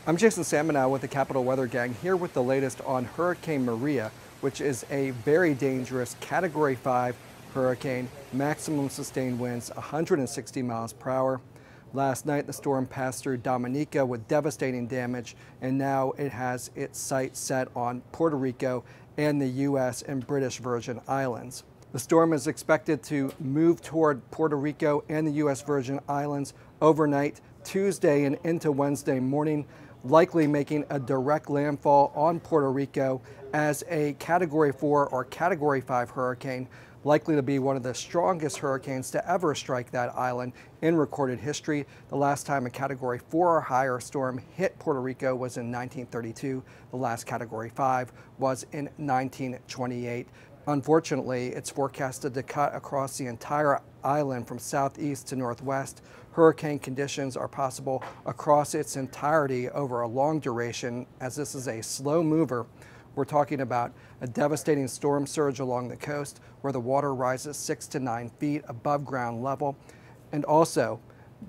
I'm Jason Salmon with the Capital Weather Gang, here with the latest on Hurricane Maria, which is a very dangerous Category 5 hurricane, maximum sustained winds 160 miles per hour. Last night the storm passed through Dominica with devastating damage, and now it has its sights set on Puerto Rico and the U.S. and British Virgin Islands. The storm is expected to move toward Puerto Rico and the U.S. Virgin Islands overnight, Tuesday and into Wednesday morning, likely making a direct landfall on Puerto Rico as a Category 4 or Category 5 hurricane, likely to be one of the strongest hurricanes to ever strike that island in recorded history. The last time a Category 4 or higher storm hit Puerto Rico was in 1932. The last Category 5 was in 1928. Unfortunately, it's forecasted to cut across the entire island from southeast to northwest. Hurricane conditions are possible across its entirety over a long duration, as this is a slow mover. We're talking about a devastating storm surge along the coast where the water rises 6 to 9 feet above ground level, and also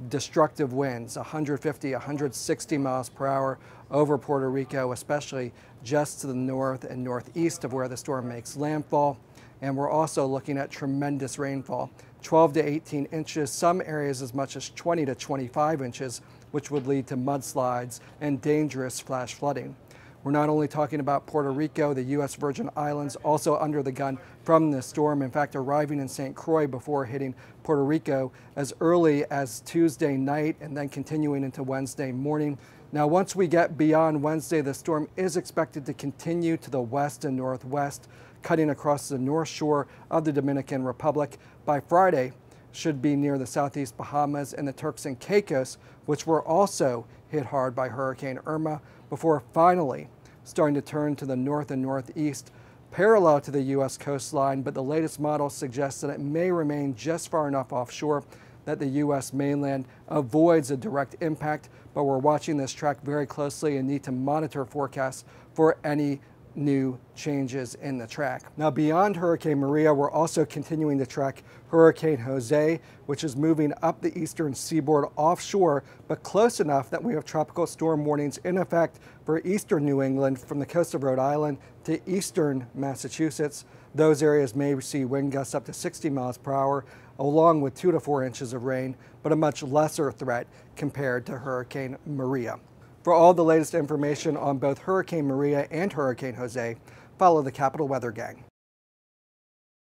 destructive winds 150, 160 miles per hour over Puerto Rico, especially just to the north and northeast of where the storm makes landfall. And we're also looking at tremendous rainfall, 12 to 18 inches, some areas as much as 20 to 25 inches, which would lead to mudslides and dangerous flash flooding. We're not only talking about Puerto Rico, the U.S. Virgin Islands also under the gun from this storm, in fact arriving in St. Croix before hitting Puerto Rico as early as Tuesday night and then continuing into Wednesday morning. Now once we get beyond Wednesday, the storm is expected to continue to the west and northwest, cutting across the north shore of the Dominican Republic. By Friday, should be near the southeast Bahamas and the Turks and Caicos, which were also hit hard by Hurricane Irma, before finally starting to turn to the north and northeast, parallel to the U.S. coastline, but the latest model suggests that it may remain just far enough offshore that the U.S. mainland avoids a direct impact, but we're watching this track very closely and need to monitor forecasts for any new changes in the track. Now beyond Hurricane Maria, we're also continuing to track Hurricane Jose, which is moving up the eastern seaboard offshore, but close enough that we have tropical storm warnings in effect for eastern New England from the coast of Rhode Island to eastern Massachusetts. Those areas may see wind gusts up to 60 miles per hour, along with 2 to 4 inches of rain, but a much lesser threat compared to Hurricane Maria. For all the latest information on both Hurricane Maria and Hurricane Jose, follow the Capital Weather Gang.